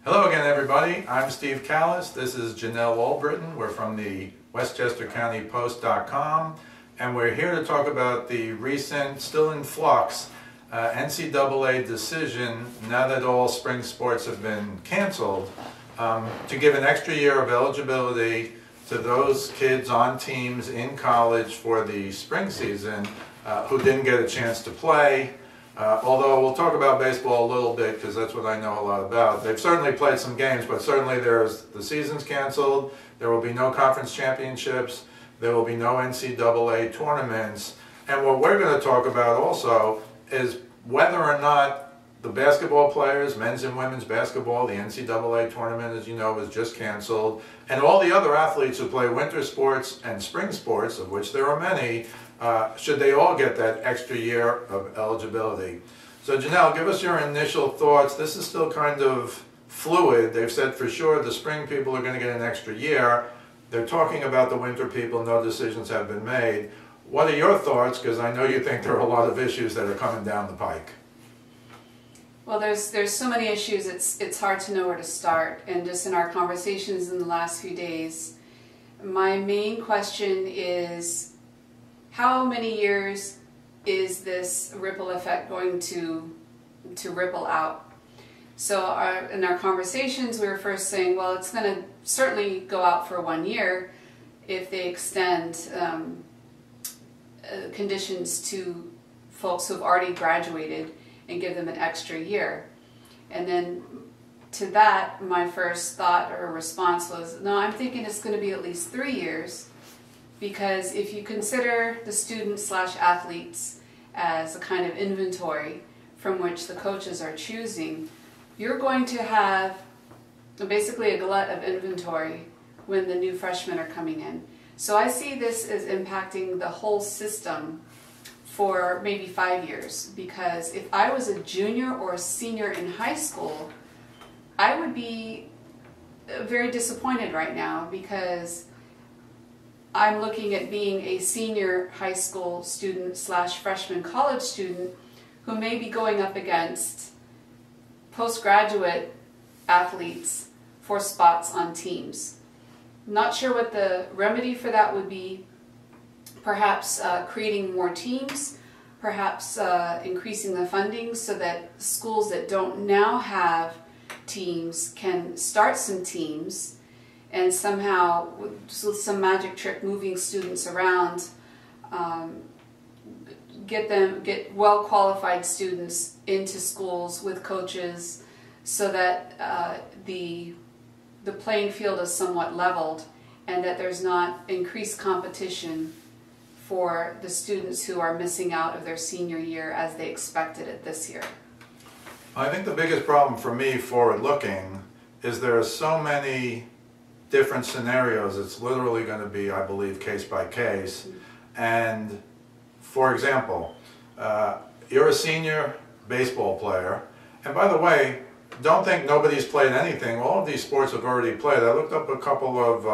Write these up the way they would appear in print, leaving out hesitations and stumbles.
Hello again, everybody. I'm Steve Kallas. This is Janelle Allbritton. We're from the WestchesterCountyPost.com, and we're here to talk about the recent, still in flux, NCAA decision, now that all spring sports have been canceled, to give an extra year of eligibility to those kids on teams in college for the spring season who didn't get a chance to play. Although we'll talk about baseball a little bit because that's what I know a lot about. They've certainly played some games, but certainly the season's canceled. There will be no conference championships. There will be no NCAA tournaments. And what we're going to talk about also is whether or not the basketball players, men's and women's basketball, the NCAA tournament, as you know, was just canceled, and all the other athletes who play winter sports and spring sports, of which there are many, should they all get that extra year of eligibility. So Janelle, give us your initial thoughts. This is still kind of fluid. They've said for sure the spring people are going to get an extra year. They're talking about the winter people. No decisions have been made. What are your thoughts? Because I know you think there are a lot of issues that are coming down the pike. Well, there's so many issues, it's hard to know where to start. And just in our conversations in the last few days, my main question is, how many years is this ripple effect going to ripple out? So in our conversations, we were first saying, well, it's going to certainly go out for 1 year if they extend conditions to folks who've already graduated and give them an extra year. And then to that, my first thought or response was, no, I'm thinking it's going to be at least 3 years, because if you consider the students/athletes as a kind of inventory from which the coaches are choosing, you're going to have basically a glut of inventory when the new freshmen are coming in. So I see this as impacting the whole system for maybe 5 years, because if I was a junior or a senior in high school, I would be very disappointed right now, because I'm looking at being a senior high school student/freshman college student who may be going up against postgraduate athletes for spots on teams. Not sure what the remedy for that would be. Perhaps creating more teams, perhaps increasing the funding so that schools that don't now have teams can start some teams, and somehow, with some magic trick, moving students around, get well-qualified students into schools with coaches, so that the playing field is somewhat leveled, and that there's not increased competition for the students who are missing out of their senior year as they expected it this year. I think the biggest problem for me, forward-looking, is there are so many different scenarios. It's literally going to be, I believe, case by case. And for example, you're a senior baseball player, and by the way, don't think nobody's played anything. All of these sports have already played. I looked up a couple of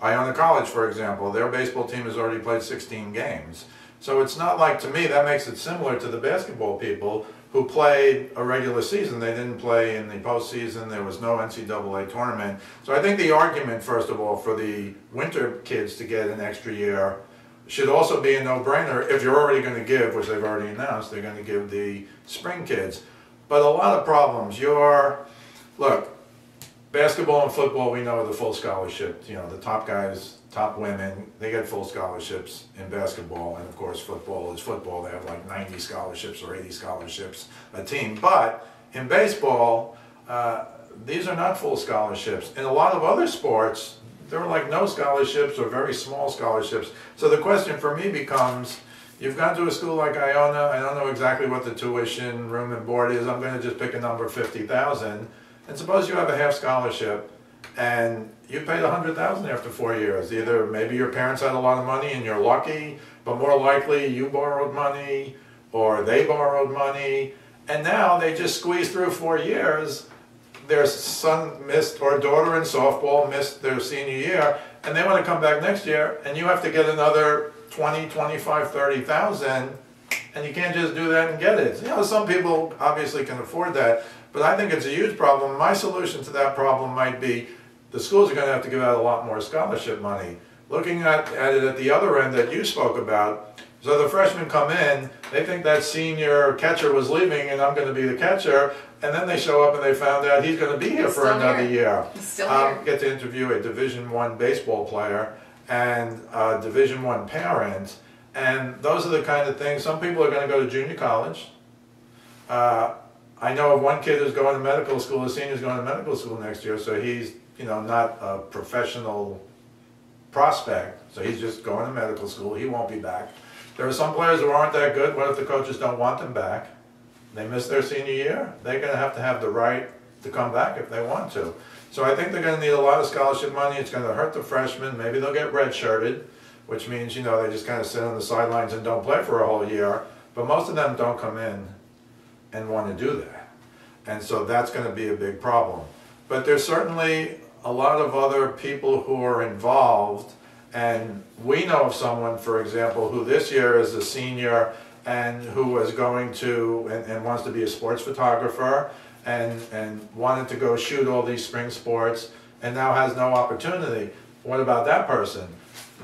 Iona College, for example. Their baseball team has already played 16 games. So it's not like, to me, that makes it similar to the basketball people who played a regular season. They didn't play in the postseason. There was no NCAA tournament. So I think the argument, first of all, for the winter kids to get an extra year should also be a no-brainer if you're already going to give, which they've already announced, they're going to give the spring kids. But a lot of problems. Look, basketball and football, we know, are the full scholarship. You know, the top guys, top women, they get full scholarships in basketball. And of course, football is football. They have like 90 scholarships or 80 scholarships a team. But in baseball, these are not full scholarships. In a lot of other sports, there are like no scholarships or very small scholarships. So the question for me becomes, you've gone to a school like Iona. I don't know exactly what the tuition, room and board is. I'm going to just pick a number, 50,000. And suppose you have a half scholarship and you paid 100,000 after 4 years. Either maybe your parents had a lot of money and you're lucky, but more likely you borrowed money or they borrowed money. And now they just squeezed through 4 years. Their son missed, or daughter in softball missed their senior year, and they want to come back next year, and you have to get another 20, 25, 30,000, and you can't just do that and get it. You know, some people obviously can afford that, but I think it's a huge problem. My solution to that problem might be the schools are going to have to give out a lot more scholarship money. Looking at it at the other end that you spoke about, so the freshmen come in, they think that senior catcher was leaving and I'm going to be the catcher, and then they show up and they found out he's going to be here for another year. He's still here. Get to interview a Division I baseball player and a Division I parent, and those are the kind of things. Some people are going to go to junior college. I know of one kid who's going to medical school, a senior's going to medical school next year, so he's, you know, not a professional prospect, so he's just going to medical school. He won't be back. There are some players who aren't that good. What if the coaches don't want them back? They miss their senior year. They're going to have the right to come back if they want to. So I think they're going to need a lot of scholarship money. It's going to hurt the freshmen. Maybe they'll get redshirted, which means, you know, they just kind of sit on the sidelines and don't play for a whole year. But most of them don't come in and want to do that. And so that's going to be a big problem. But there's certainly a lot of other people who are involved, and we know of someone, for example, who this year is a senior and who is going to and wants to be a sports photographer and wanted to go shoot all these spring sports and now has no opportunity. What about that person?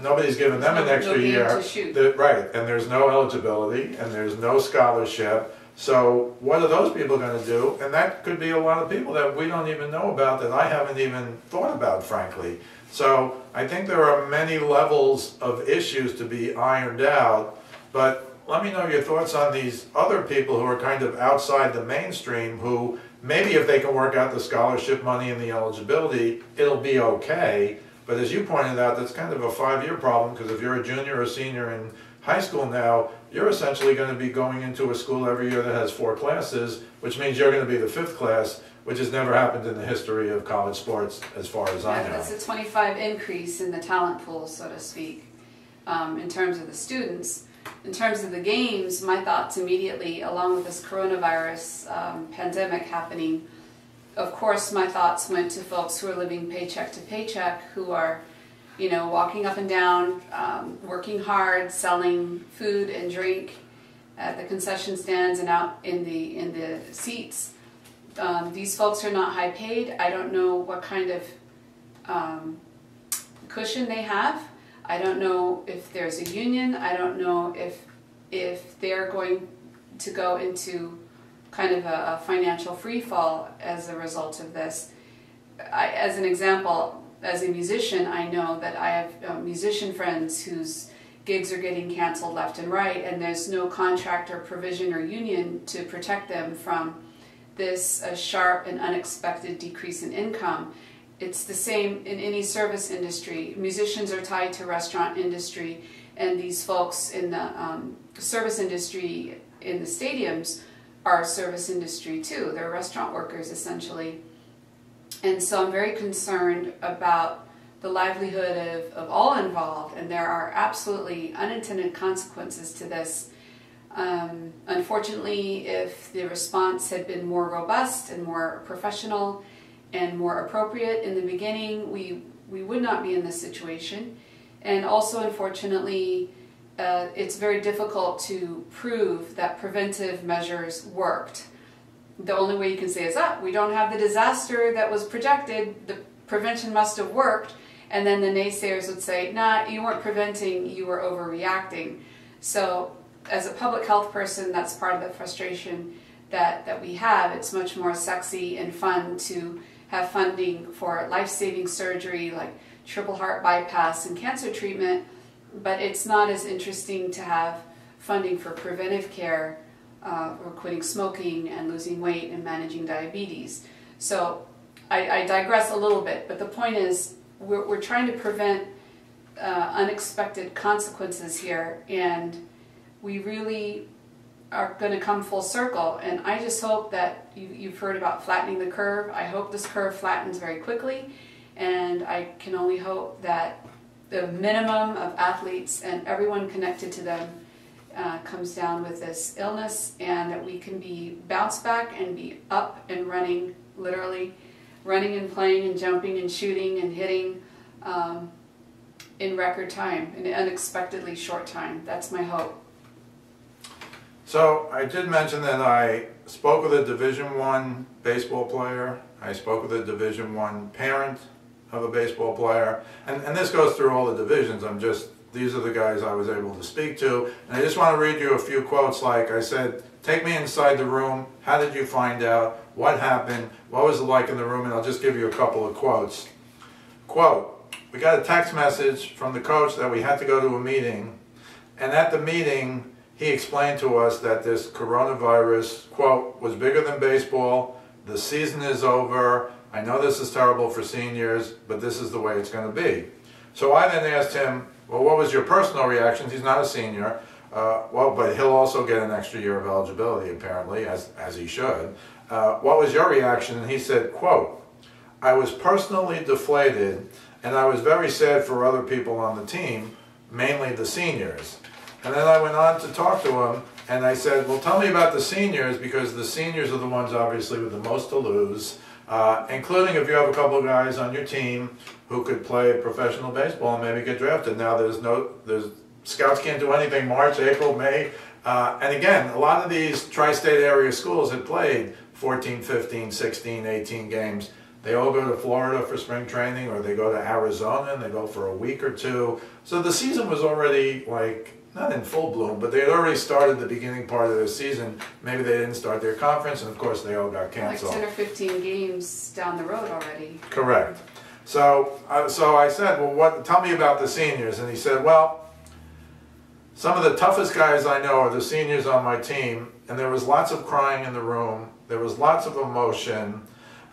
Nobody's given them an extra year. To shoot. Right, and there's no eligibility and there's no scholarship. So what are those people going to do? And that could be a lot of people that we don't even know about, that I haven't even thought about, frankly. So I think there are many levels of issues to be ironed out, but let me know your thoughts on these other people who are kind of outside the mainstream, who maybe if they can work out the scholarship money and the eligibility, it'll be okay. But as you pointed out, that's kind of a 5-year problem, because if you're a junior or senior in high school now, you're essentially going to be going into a school every year that has 4 classes, which means you're going to be the 5th class, which has never happened in the history of college sports as far as I know. That's a 25 increase in the talent pool, so to speak, in terms of the students. In terms of the games, my thoughts immediately, along with this coronavirus pandemic happening, of course my thoughts went to folks who are living paycheck to paycheck, who are, you know, walking up and down, working hard, selling food and drink at the concession stands and out in the seats. These folks are not high paid. I don't know what kind of cushion they have. I don't know if there's a union. I don't know if they're going to go into kind of a financial free fall as a result of this. As an example, as a musician, I know that I have musician friends whose gigs are getting canceled left and right, and there's no contract or provision or union to protect them from this sharp and unexpected decrease in income. It's the same in any service industry. Musicians are tied to restaurant industry, and these folks in the service industry in the stadiums are service industry too. They're restaurant workers essentially. And so I'm very concerned about the livelihood of all involved, and there are absolutely unintended consequences to this. Unfortunately, if the response had been more robust and more professional and more appropriate in the beginning, we would not be in this situation. And also, unfortunately, it's very difficult to prove that preventive measures worked. The only way you can say is, we don't have the disaster that was projected, the prevention must have worked, and then the naysayers would say, nah, you weren't preventing, you were overreacting. So as a public health person, that's part of the frustration that we have. It's much more sexy and fun to have funding for life-saving surgery like triple heart bypass and cancer treatment, but it's not as interesting to have funding for preventive care or quitting smoking and losing weight and managing diabetes. So I digress a little bit, but the point is we're trying to prevent unexpected consequences here, and we really are going to come full circle. And I just hope that you've heard about flattening the curve. I hope this curve flattens very quickly, and I can only hope that the minimum of athletes and everyone connected to them comes down with this illness, and that we can be bounce back and be up and running, literally running and playing and jumping and shooting and hitting in record time, in an unexpectedly short time. That's my hope. So I did mention that I spoke with a Division I baseball player. I spoke with a Division I parent of a baseball player. And this goes through all the divisions. These are the guys I was able to speak to. And I just want to read you a few quotes. Like I said, take me inside the room. How did you find out? What happened? What was it like in the room? And I'll just give you a couple of quotes. Quote, we got a text message from the coach that we had to go to a meeting. And at the meeting, he explained to us that this coronavirus, quote, was bigger than baseball. The season is over. I know this is terrible for seniors, but this is the way it's going to be. So I then asked him, well, what was your personal reaction? He's not a senior. Well, but he'll also get an extra year of eligibility, apparently, as he should. What was your reaction? And he said, quote, I was personally deflated, and I was very sad for other people on the team, mainly the seniors. And then I went on to talk to him, and I said, well, tell me about the seniors, because the seniors are the ones, obviously, with the most to lose, including if you have a couple of guys on your team who could play professional baseball and maybe get drafted. Now, scouts can't do anything March, April, May. And again, a lot of these tri-state area schools had played 14, 15, 16, 18 games. They all go to Florida for spring training, or they go to Arizona and they go for a week or two. So the season was already, like, not in full bloom, but they had already started the beginning part of their season. Maybe they didn't start their conference, and of course they all got canceled. Like 10 or 15 games down the road already. Correct. So I said, well, tell me about the seniors. And he said, well, some of the toughest guys I know are the seniors on my team, and there was lots of crying in the room. There was lots of emotion.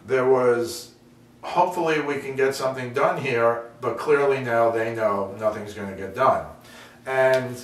There was, hopefully we can get something done here, but clearly now they know nothing's going to get done. And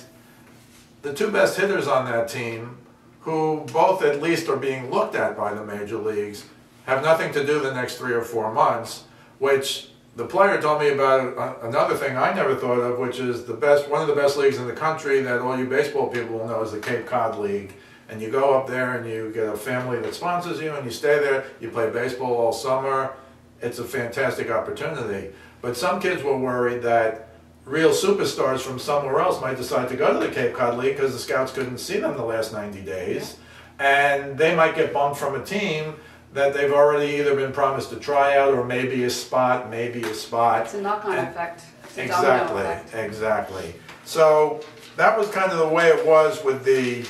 the two best hitters on that team, who both at least are being looked at by the major leagues, have nothing to do the next 3 or 4 months, which the player told me about another thing I never thought of, which is one of the best leagues in the country that all you baseball people will know is the Cape Cod League. And you go up there and you get a family that sponsors you and you stay there, you play baseball all summer. It's a fantastic opportunity. But some kids were worried that real superstars from somewhere else might decide to go to the Cape Cod League because the scouts couldn't see them the last 90 days. And they might get bumped from a team that they've already either been promised a tryout or maybe a spot. It's a knock-on effect. It's a exactly, domino effect. Exactly. So that was kind of the way it was with the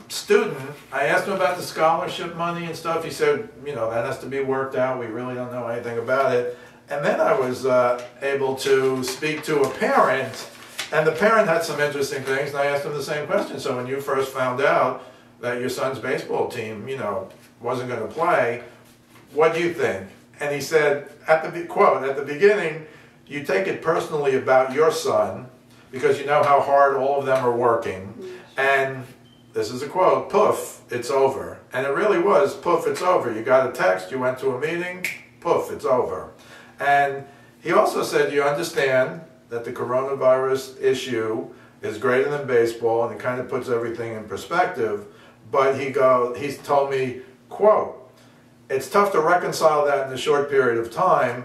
student. I asked him about the scholarship money and stuff. He said, you know, that has to be worked out. We really don't know anything about it. And then I was able to speak to a parent, and the parent had some interesting things, and I asked him the same question. So when you first found out that your son's baseball team, you know, wasn't going to play, what do you think? And he said, quote, at the beginning, you take it personally about your son because you know how hard all of them are working. And this is a quote, poof, it's over. And it really was, poof, it's over. You got a text, you went to a meeting, poof, it's over. And he also said, you understand that the coronavirus issue is greater than baseball, and it kind of puts everything in perspective. But he's told me, quote, it's tough to reconcile that in a short period of time.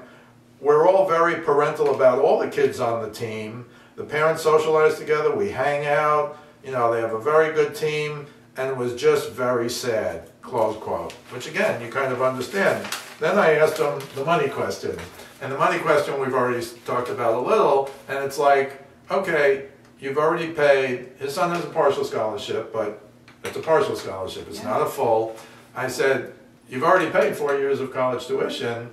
We're all very parental about all the kids on the team. The parents socialize together, we hang out, you know, they have a very good team, and it was just very sad, close quote. Which again, you kind of understand. Then I asked him the money question. And the money question we've already talked about a little, and it's like, okay, you've already paid, his son has a partial scholarship, but it's a partial scholarship, it's not a full. I said, you've already paid 4 years of college tuition,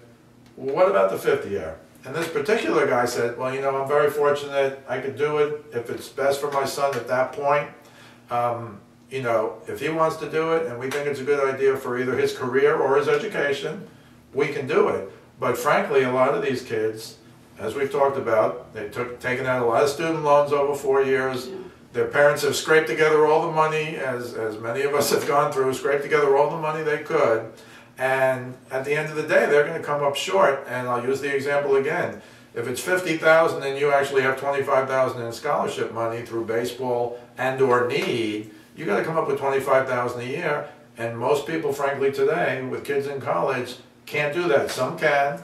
what about the 5th year? And this particular guy said, well, you know, I'm very fortunate, I could do it if it's best for my son at that point. You know, if he wants to do it and we think it's a good idea for either his career or his education, we can do it. But frankly, a lot of these kids, as we've talked about, they've taken out a lot of student loans over 4 years. Their parents have scraped together all the money, as many of us have gone through, scraped together all the money they could. And at the end of the day, they're going to come up short. And I'll use the example again. If it's $50,000 and you actually have $25,000 in scholarship money through baseball and or need, you got to come up with $25,000 a year. And most people, frankly, today, with kids in college, can't do that. Some can,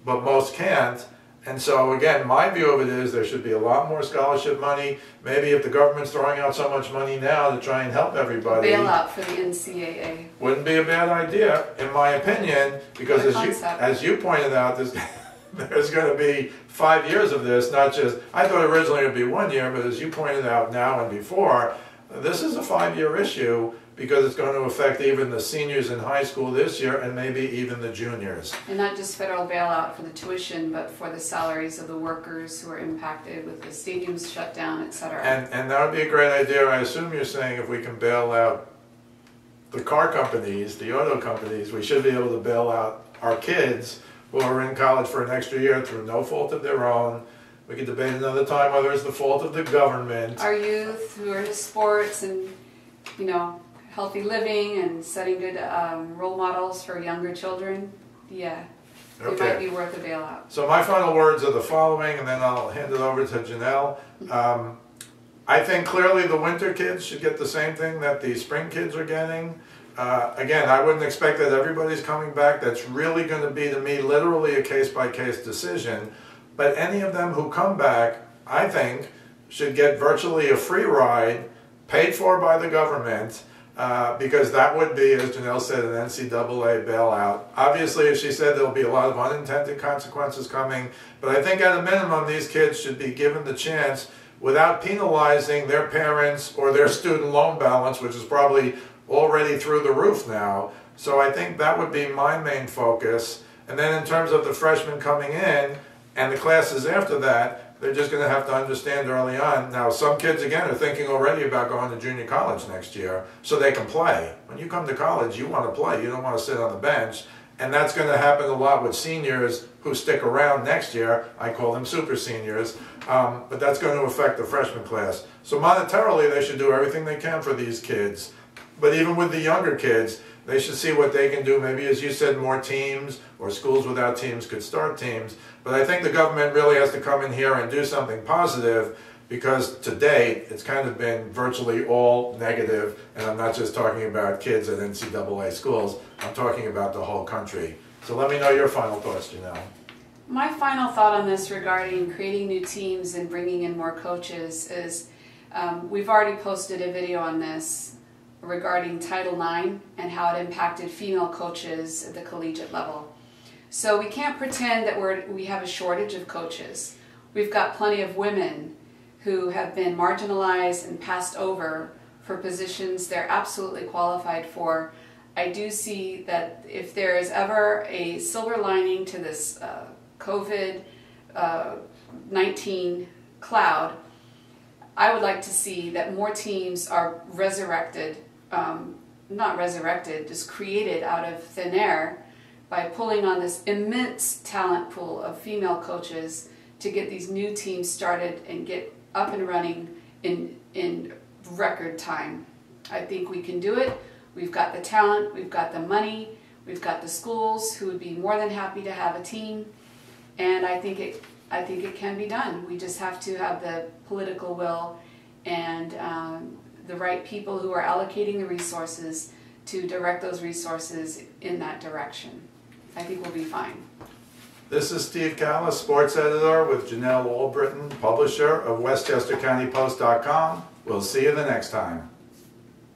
but most can't. And so again, my view of it is there should be a lot more scholarship money. Maybe if the government's throwing out so much money now to try and help everybody. Bailout for the NCAA. Wouldn't be a bad idea, in my opinion, because as you pointed out, there's going to be 5 years of this, not just, I thought originally it would be 1 year, but as you pointed out now and before, this is a 5-year issue because it's going to affect even the seniors in high school this year and maybe even the juniors. And not just federal bailout for the tuition, but for the salaries of the workers who are impacted with the stadiums shut down, etc. And that would be a great idea. I assume you're saying if we can bail out the car companies, the auto companies, we should be able to bail out our kids who are in college for an extra year through no fault of their own. We could debate another time whether it's the fault of the government. Our youth who are into sports and, you know, healthy living and setting good role models for younger children, yeah, it might be worth a bailout. So my final words are the following, and then I'll hand it over to Janelle. I think clearly the winter kids should get the same thing that the spring kids are getting. Again, I wouldn't expect that everybody's coming back. That's really going to be, to me, literally a case-by-case decision. But any of them who come back, I think, should get virtually a free ride, paid for by the government, because that would be, as Janelle said, an NCAA bailout. Obviously, as she said, there will be a lot of unintended consequences coming, but I think at a minimum, these kids should be given the chance without penalizing their parents or their student loan balance, which is probably already through the roof now. So I think that would be my main focus. And then in terms of the freshmen coming in and the classes after that, they're just going to have to understand early on. Now, some kids, again, are thinking already about going to junior college next year so they can play. When you come to college, you want to play. You don't want to sit on the bench. And that's going to happen a lot with seniors who stick around next year. I call them super seniors. But that's going to affect the freshman class. So monetarily, they should do everything they can for these kids. But even with the younger kids, they should see what they can do. Maybe, as you said, more teams, or schools without teams could start teams. But I think the government really has to come in here and do something positive, because to date, it's kind of been virtually all negative. And I'm not just talking about kids at NCAA schools. I'm talking about the whole country. So let me know your final thoughts, Janelle. My final thought on this regarding creating new teams and bringing in more coaches is we've already posted a video on this regarding Title IX and how it impacted female coaches at the collegiate level. So we can't pretend that we have a shortage of coaches. We've got plenty of women who have been marginalized and passed over for positions they're absolutely qualified for. I do see that if there is ever a silver lining to this COVID-19 cloud, I would like to see that more teams are resurrected, not resurrected, just created out of thin air by pulling on this immense talent pool of female coaches to get these new teams started and get up and running in record time. I think we can do it. We've got the talent, we've got the money, we've got the schools who would be more than happy to have a team, and I think it can be done. We just have to have the political will and the right people who are allocating the resources to direct those resources in that direction. I think we'll be fine. This is Steve Kallas, sports editor with Janelle Allbritton, publisher of WestchesterCountyPost.com. We'll see you the next time.